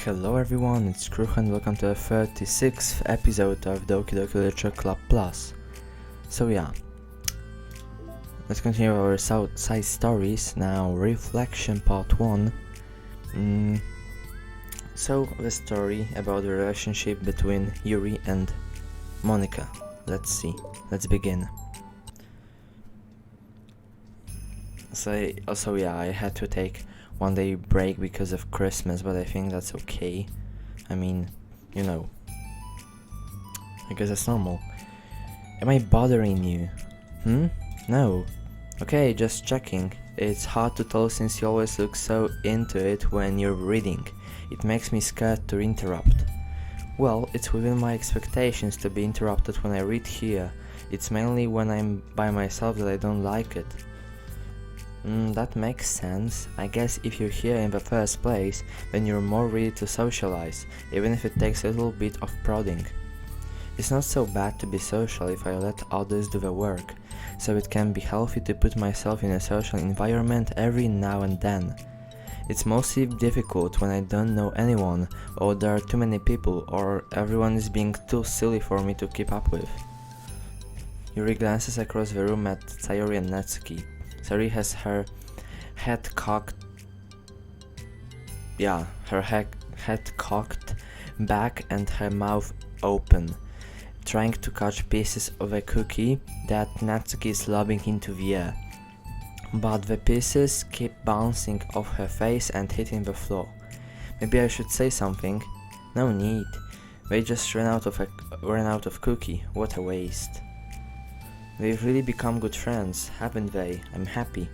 Hello everyone, it's Kruch and welcome to the 36th episode of Doki Literature Club Plus. So yeah, let's continue our side stories. Now, Reflection Part 1. So, the story about the relationship between Yuri and Monica. Let's begin. So yeah, I had to take one day break because of Christmas, but I think that's okay. I mean, you know, I guess that's normal. Am I bothering you? No. Okay, just checking. It's hard to tell since you always look so into it when you're reading. It makes me scared to interrupt. Well, it's within my expectations to be interrupted when I read here. It's mainly when I'm by myself that I don't like it. That makes sense. I guess if you're here in the first place, then you're more ready to socialize, even if it takes a little bit of prodding. It's not so bad to be social if I let others do the work, so it can be healthy to put myself in a social environment every now and then. It's mostly difficult when I don't know anyone, or there are too many people, or everyone is being too silly for me to keep up with. Yuri glances across the room at Sayori and Natsuki. Sayori has her head cocked back and her mouth open, trying to catch pieces of a cookie that Natsuki is lobbing into the air. But the pieces keep bouncing off her face and hitting the floor. Maybe I should say something. No need. They just ran out of cookie. What a waste. They've really become good friends, haven't they? I'm happy.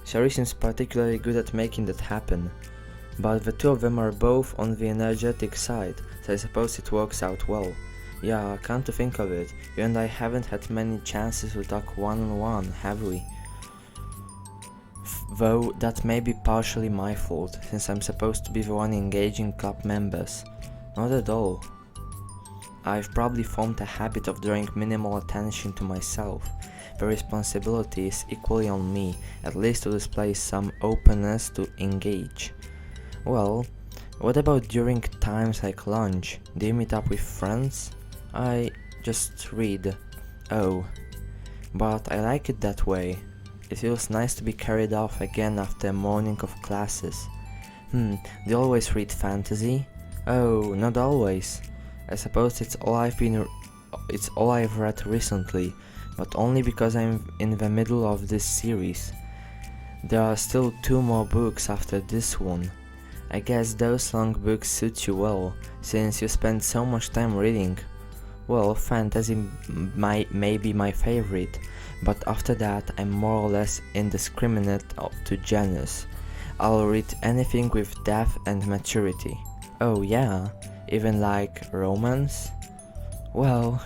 Sayori seems particularly good at making that happen. But the two of them are both on the energetic side, so I suppose it works out well. Yeah, come to think of it, you and I haven't had many chances to talk one-on-one, have we? Though that may be partially my fault, since I'm supposed to be the one engaging club members. Not at all. I've probably formed a habit of drawing minimal attention to myself. The responsibility is equally on me, at least to display some openness to engage. Well, what about during times like lunch? Do you meet up with friends? I just read. Oh, but I like it that way. It feels nice to be carried off again after a morning of classes. Do you always read fantasy? Oh, not always. I suppose it's all I've read recently, but only because I'm in the middle of this series. There are still 2 more books after this one. I guess those long books suit you well, since you spend so much time reading. Well, fantasy may be my favorite, but after that I'm more or less indiscriminate to genres. I'll read anything with depth and maturity. Oh yeah? Even like romance? Well,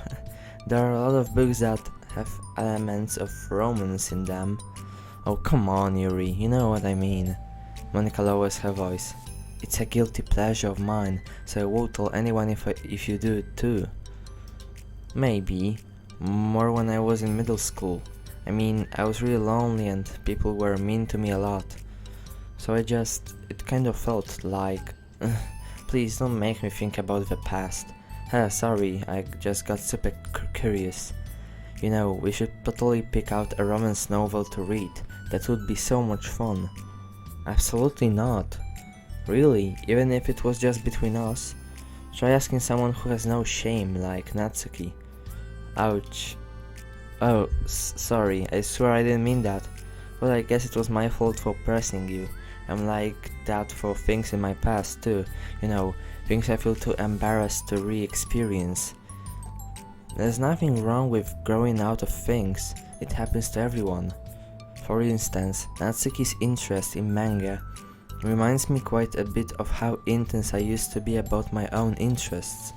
there are a lot of books that have elements of romance in them. Oh come on Yuri, you know what I mean. Monica lowers her voice. It's a guilty pleasure of mine, so I won't tell anyone if you do it too. Maybe. More when I was in middle school. I mean, I was really lonely and people were mean to me a lot. So it kind of felt like... Please don't make me think about the past. Sorry, I just got super curious. You know, we should totally pick out a romance novel to read. That would be so much fun. Absolutely not. Really, even if it was just between us. Try asking someone who has no shame, like Natsuki. Ouch. Oh, sorry, I swear I didn't mean that. Well, I guess it was my fault for pressing you. I'm like that for things in my past too, you know, things I feel too embarrassed to re-experience. There's nothing wrong with growing out of things, it happens to everyone. For instance, Natsuki's interest in manga reminds me quite a bit of how intense I used to be about my own interests.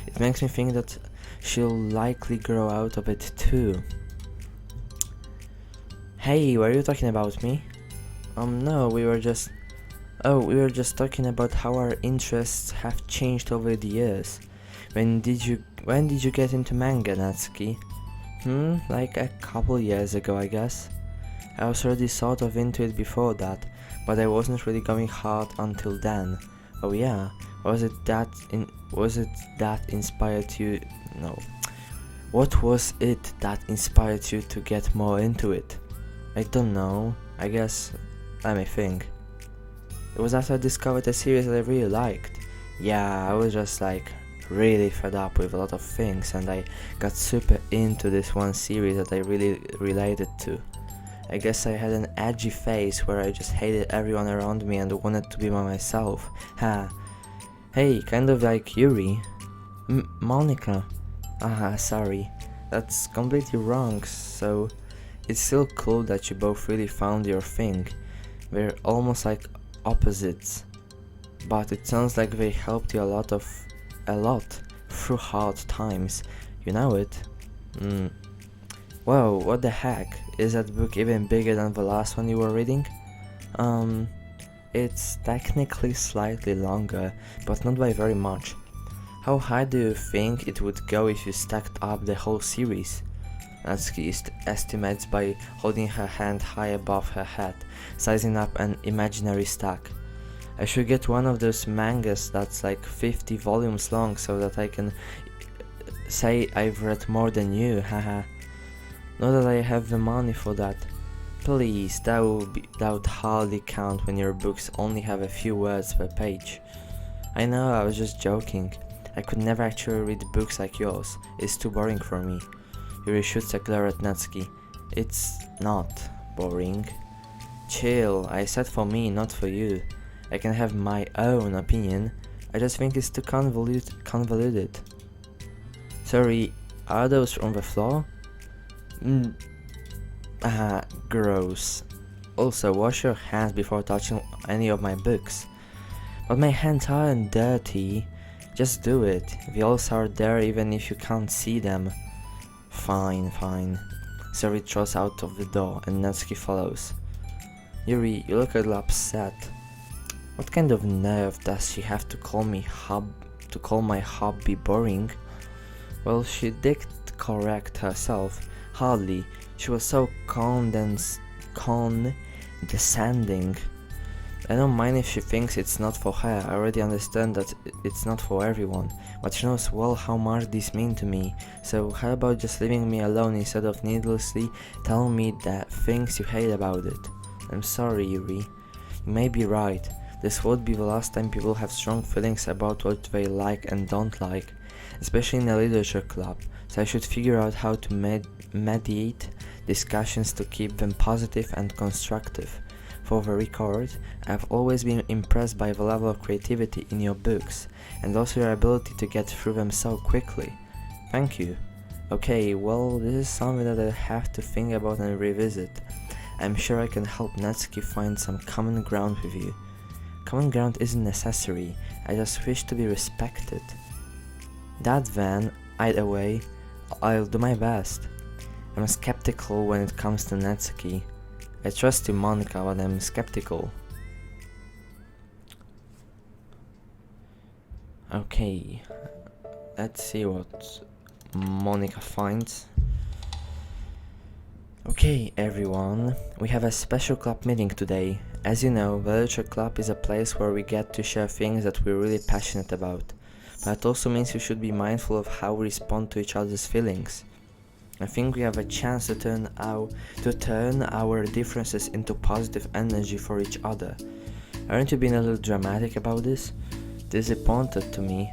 It makes me think that she'll likely grow out of it too. Hey, were you talking about me? No, we were just talking about how our interests have changed over the years. When did you get into manga, Natsuki? Like a couple years ago, I guess. I was already sort of into it before that, but I wasn't really going hard until then. Oh yeah, was it that inspired you? No. What was it that inspired you to get more into it? I don't know. I guess. Let me think. It was after I discovered a series that I really liked. Yeah, I was just like really fed up with a lot of things, and I got super into this one series that I really related to. I guess I had an edgy phase where I just hated everyone around me and wanted to be by myself. Ha. Hey, kind of like Yuri. Monica. Sorry. That's completely wrong, so it's still cool that you both really found your thing. We're almost like opposites. But it sounds like they helped you a lot through hard times. You know it? Whoa, what the heck? Is that book even bigger than the last one you were reading? It's technically slightly longer, but not by very much. How high do you think it would go if you stacked up the whole series? Natsuki estimates by holding her hand high above her head, sizing up an imaginary stack. I should get one of those mangas that's like 50 volumes long so that I can say I've read more than you, haha. Not that I have the money for that. Please, that would hardly count when your books only have a few words per page. I know, I was just joking. I could never actually read books like yours. It's too boring for me. Yuri shoots a glare at Natsuki. It's not boring. Chill, I said for me, not for you. I can have my own opinion. I just think it's too convoluted. Sorry, are those on the floor? Gross. Also, wash your hands before touching any of my books. But my hands aren't dirty. Just do it. The holes are there even if you can't see them. Fine. Sari throws out of the door and Natsuki follows. Yuri, you look a little upset. What kind of nerve does she have to call my hobby boring? Well, she did correct herself. Hardly. She was so condescending. I don't mind if she thinks it's not for her. I already understand that it's not for everyone, but she knows well how much these mean to me. So how about just leaving me alone instead of needlessly telling me the things you hate about it? I'm sorry, Yuri. You may be right. This won't be the last time people have strong feelings about what they like and don't like, especially in a literature club, so I should figure out how to mediate discussions to keep them positive and constructive. For the record, I've always been impressed by the level of creativity in your books, and also your ability to get through them so quickly. Thank you. Okay, well, this is something that I have to think about and revisit. I'm sure I can help Natsuki find some common ground with you. Common ground isn't necessary, I just wish to be respected. That then, either way, I'll do my best. I'm skeptical when it comes to Natsuki. I trust you, Monica, but I'm skeptical. Okay, let's see what Monica finds. Okay, everyone, we have a special club meeting today. As you know, the literature club is a place where we get to share things that we're really passionate about. But it also means we should be mindful of how we respond to each other's feelings. I think we have a chance to turn our differences into positive energy for each other. Aren't you being a little dramatic about this? Disappointed to me?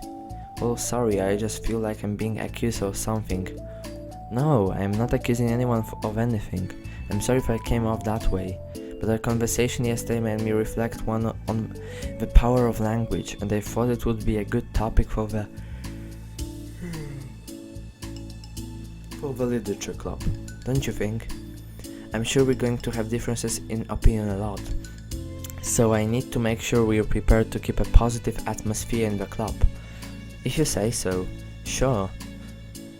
Well, sorry, I just feel like I'm being accused of something. No, I'm not accusing anyone of anything. I'm sorry if I came off that way. But our conversation yesterday made me reflect on the power of language, and I thought it would be a good topic for the literature club, don't you think? I'm sure we're going to have differences in opinion a lot, so I need to make sure we're prepared to keep a positive atmosphere in the club. If you say so, sure.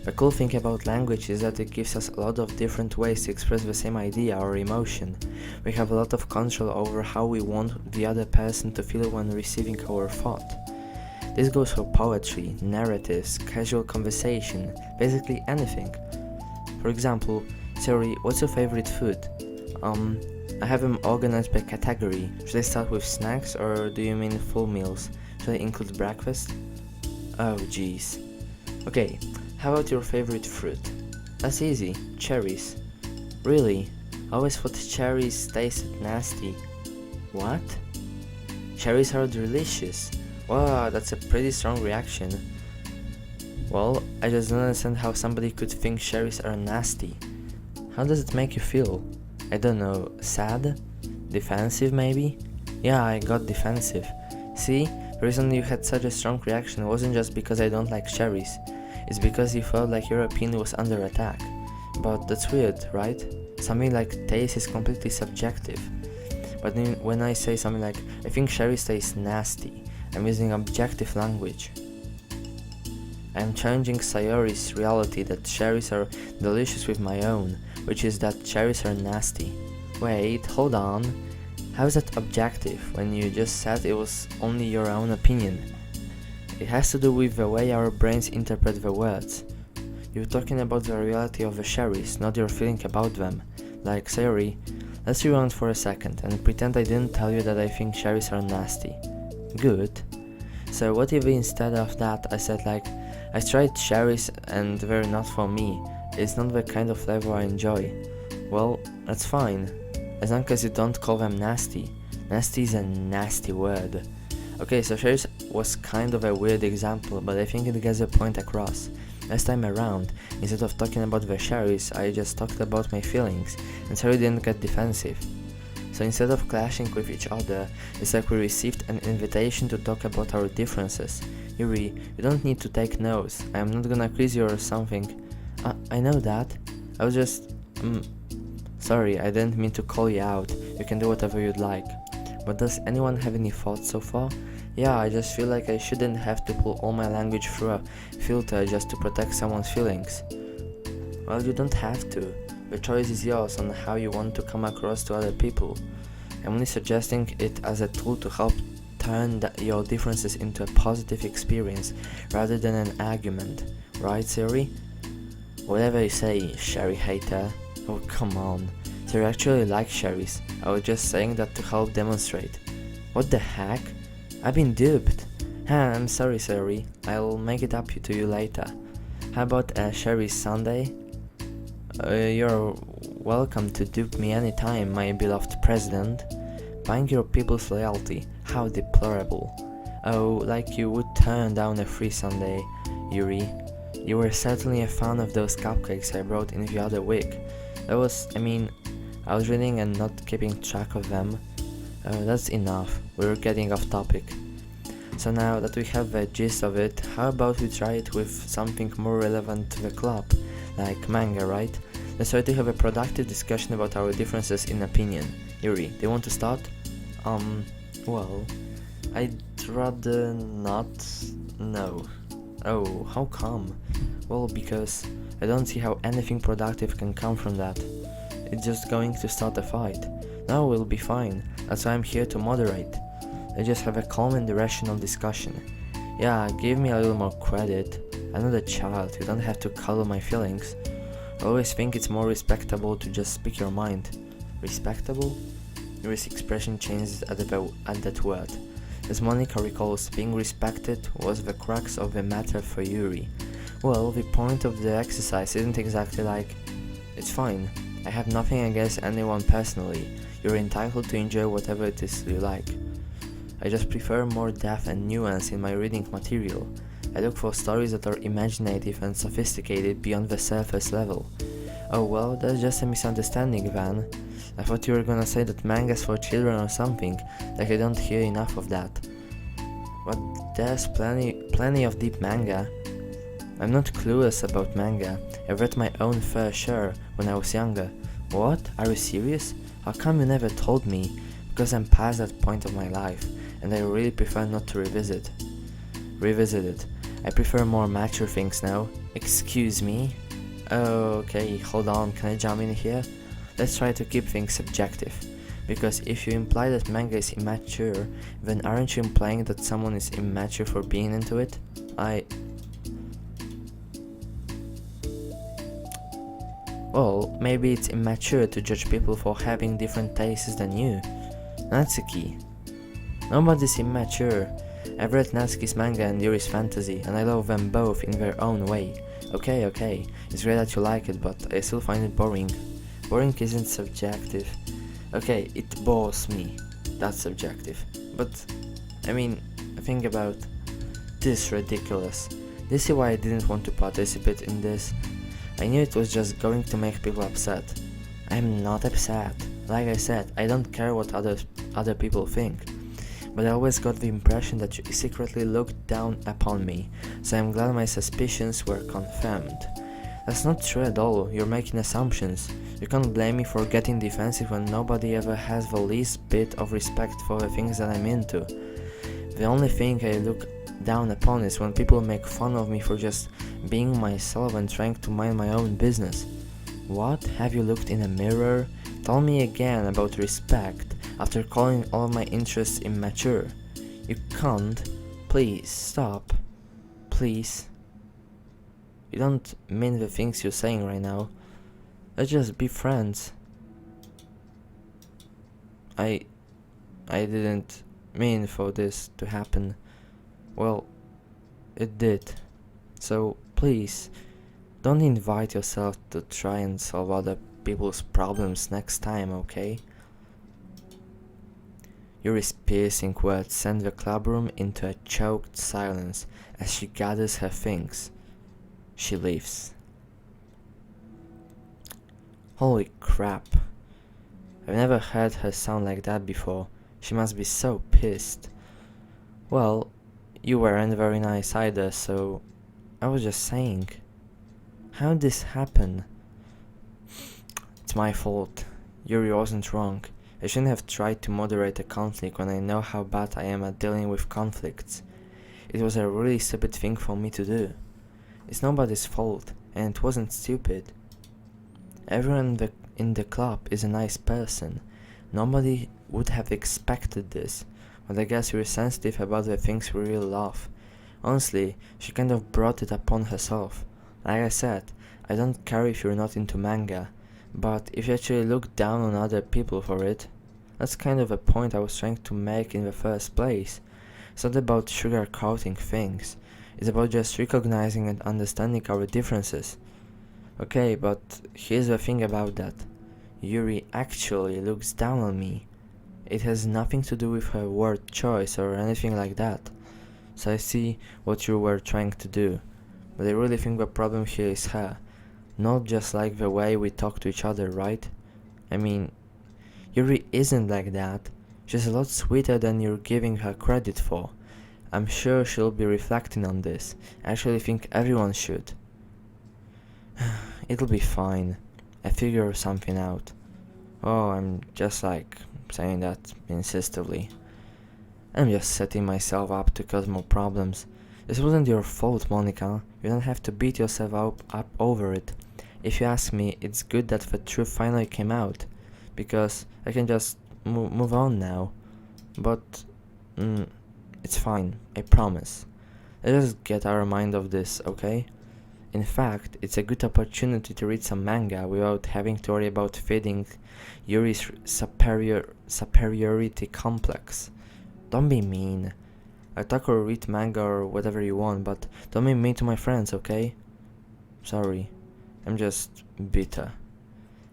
The cool thing about language is that it gives us a lot of different ways to express the same idea or emotion. We have a lot of control over how we want the other person to feel when receiving our thought. This goes for poetry, narratives, casual conversation, basically anything. For example, Siri, what's your favorite food? I have them organized by category. Should I start with snacks or do you mean full meals? Should I include breakfast? Oh jeez. Okay, how about your favorite fruit? That's easy, cherries. Really? I always thought cherries tasted nasty. What? Cherries are delicious. Wow, that's a pretty strong reaction. Well, I just don't understand how somebody could think cherries are nasty. How does it make you feel? I don't know, sad? Defensive maybe? Yeah, I got defensive. See, the reason you had such a strong reaction wasn't just because I don't like cherries. It's because you felt like your opinion was under attack. But that's weird, right? Something like taste is completely subjective. But when I say something like, I think cherries taste nasty, I'm using objective language. I'm challenging Sayori's reality that cherries are delicious with my own, which is that cherries are nasty. Wait, hold on. How is that objective when you just said it was only your own opinion? It has to do with the way our brains interpret the words. You're talking about the reality of the cherries, not your feeling about them. Like, Sayori, let's rewind for a second and pretend I didn't tell you that I think cherries are nasty. Good. So what if instead of that I said like, I tried cherries and they're not for me. It's not the kind of flavor I enjoy. Well, that's fine. As long as you don't call them nasty. Nasty is a nasty word. Okay, so cherries was kind of a weird example, but I think it gets the point across. Last time around, instead of talking about the cherries, I just talked about my feelings, and Sayori didn't get defensive. So instead of clashing with each other, it's like we received an invitation to talk about our differences. Yuri, you don't need to take notes. I am not gonna quiz you or something. I know that. I was just... Sorry, I didn't mean to call you out. You can do whatever you'd like. But does anyone have any thoughts so far? Yeah, I just feel like I shouldn't have to pull all my language through a filter just to protect someone's feelings. Well, you don't have to. The choice is yours on how you want to come across to other people. I'm only suggesting it as a tool to help turn your differences into a positive experience rather than an argument. Right, Sayori? Whatever you say, cherry hater. Oh, come on. Sayori actually likes cherries. I was just saying that to help demonstrate. What the heck? I've been duped. I'm sorry, Sayori. I'll make it up to you later. How about a cherry sundae? You're welcome to dupe me anytime, my beloved president. Buying your people's loyalty, how deplorable. Oh, like you would turn down a free sundae, Yuri. You were certainly a fan of those cupcakes I brought in the other week. I was reading and not keeping track of them. That's enough, we're getting off topic. So now that we have the gist of it, how about we try it with something more relevant to the club, like manga, right? Let's try to have a productive discussion about our differences in opinion. Yuri, do you want to start? Well, I'd rather not. No. Oh, how come? Well, because I don't see how anything productive can come from that. It's just going to start a fight. No, we'll be fine. That's why I'm here to moderate. Let's just have a calm and rational discussion. Yeah, give me a little more credit. I'm not a child, you don't have to color my feelings. I always think it's more respectable to just speak your mind. Respectable? Yuri's expression changes at that word. As Monica recalls, being respected was the crux of the matter for Yuri. Well, the point of the exercise isn't exactly like, it's fine, I have nothing against anyone personally, you're entitled to enjoy whatever it is you like. I just prefer more depth and nuance in my reading material. I look for stories that are imaginative and sophisticated beyond the surface level. Oh well, that's just a misunderstanding, Van. I thought you were gonna say that manga's for children or something, like I don't hear enough of that. But there's plenty of deep manga. I'm not clueless about manga. I've read my own fair share when I was younger. What? Are you serious? How come you never told me? Because I'm past that point of my life, and I really prefer not to revisit it. I prefer more mature things now. Excuse me? Okay, hold on, can I jump in here? Let's try to keep things subjective. Because if you imply that manga is immature, then aren't you implying that someone is immature for being into it? Well, maybe it's immature to judge people for having different tastes than you. Natsuki. Nobody's immature. I've read Natsuki's manga and Yuri's fantasy, and I love them both in their own way. Okay, it's great that you like it, but I still find it boring. Boring isn't subjective. Okay, it bores me. That's subjective. But, I mean, think about this ridiculous. This is why I didn't want to participate in this. I knew it was just going to make people upset. I'm not upset. Like I said, I don't care what other people think. But I always got the impression that you secretly looked down upon me, so I'm glad my suspicions were confirmed. That's not true at all, you're making assumptions. You can't blame me for getting defensive when nobody ever has the least bit of respect for the things that I'm into. The only thing I look down upon is when people make fun of me for just being myself and trying to mind my own business. What? Have you looked in a mirror? Tell me again about respect after calling all my interests immature. You can't. Please, stop. Please. You don't mean the things you're saying right now. Let's just be friends. I didn't mean for this to happen. Well, it did. So, please, don't invite yourself to try and solve other people's problems next time, okay? Yuri's piercing words send the clubroom into a choked silence as she gathers her things. She leaves. Holy crap. I've never heard her sound like that before. She must be so pissed. Well, you weren't very nice either, so I was just saying. How did this happen? It's my fault. Yuri wasn't wrong. I shouldn't have tried to moderate a conflict when I know how bad I am at dealing with conflicts. It was a really stupid thing for me to do. It's nobody's fault, and it wasn't stupid. Everyone in the club is a nice person. Nobody would have expected this, but I guess we're sensitive about the things we really love. Honestly, she kind of brought it upon herself. Like I said, I don't care if you're not into manga, but if you actually look down on other people for it, that's kind of a point I was trying to make in the first place. It's not about sugarcoating things, it's about just recognizing and understanding our differences. Okay, but here's the thing about that. Yuri actually looks down on me. It has nothing to do with her word choice or anything like that. So I see what you were trying to do, but I really think the problem here is her. Not just like the way we talk to each other, right? I mean, Yuri isn't like that. She's a lot sweeter than you're giving her credit for. I'm sure she'll be reflecting on this. I actually think everyone should. It'll be fine. I figure something out. Oh, I'm just like saying that insistently. I'm just setting myself up to cause more problems. This wasn't your fault, Monica. You don't have to beat yourself up over it. If you ask me, it's good that the truth finally came out, because I can just move on now. But it's fine, I promise. Let's just get our mind off this, okay? In fact, it's a good opportunity to read some manga without having to worry about feeding Yuri's superiority complex. Don't be mean. I'll talk or read manga or whatever you want, but don't be mean to my friends, okay? Sorry, I'm just bitter.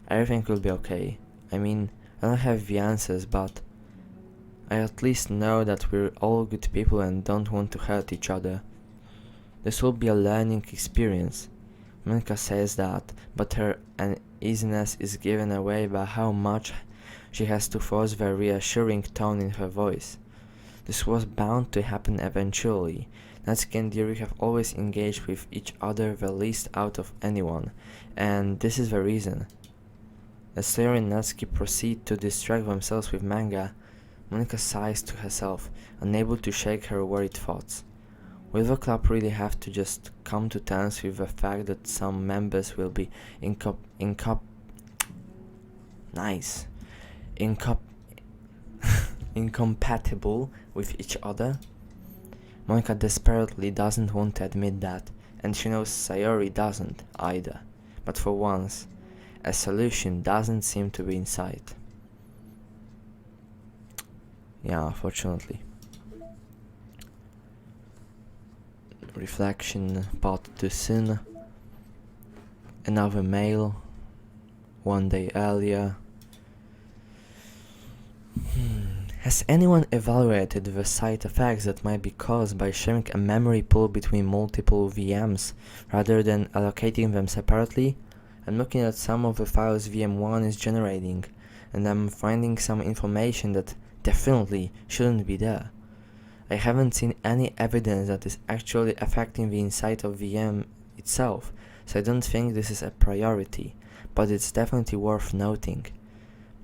Everything will be okay. I mean, I don't have the answers, but I at least know that we're all good people and don't want to hurt each other. This will be a learning experience. Monica says that, but her uneasiness is given away by how much she has to force the reassuring tone in her voice. This was bound to happen eventually. Natsuki and Yuri have always engaged with each other the least out of anyone, and this is the reason. As Saori and Natsuki proceed to distract themselves with manga, Monica sighs to herself, unable to shake her worried thoughts. Will the club really have to just come to terms with the fact that some members will be incompatible with each other? Monica desperately doesn't want to admit that, and she knows Sayori doesn't either. But for once, a solution doesn't seem to be in sight. Yeah, unfortunately. Reflection part to sin. Another mail. 1 day earlier. Has anyone evaluated the side effects that might be caused by sharing a memory pool between multiple VMs rather than allocating them separately? I'm looking at some of the files VM1 is generating, and I'm finding some information that definitely shouldn't be there. I haven't seen any evidence that is actually affecting the inside of VM itself, so I don't think this is a priority, but it's definitely worth noting.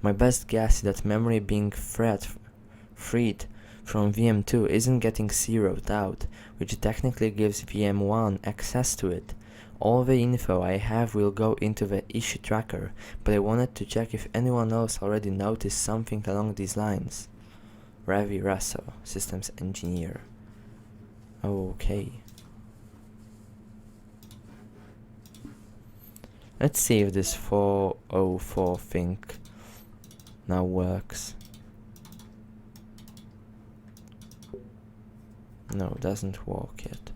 My best guess is that memory being freed from VM2 isn't getting zeroed out, which technically gives VM1 access to it. All the info I have will go into the issue tracker, but I wanted to check if anyone else already noticed something along these lines. Ravi Russell, Systems Engineer. Okay. Let's see if this 404 thing now works. No, it doesn't work yet.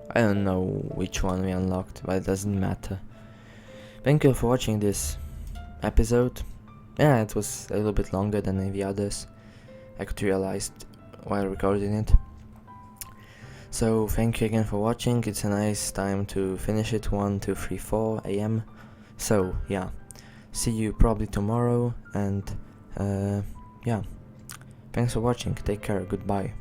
I don't know which one we unlocked, but it doesn't matter. Thank you for watching this episode. Yeah, it was a little bit longer than the others. I could realize while recording it. So thank you again for watching. It's a nice time to finish it, 1, 2, 3, 4 AM. So yeah, see you probably tomorrow, and yeah, thanks for watching. Take care. Goodbye.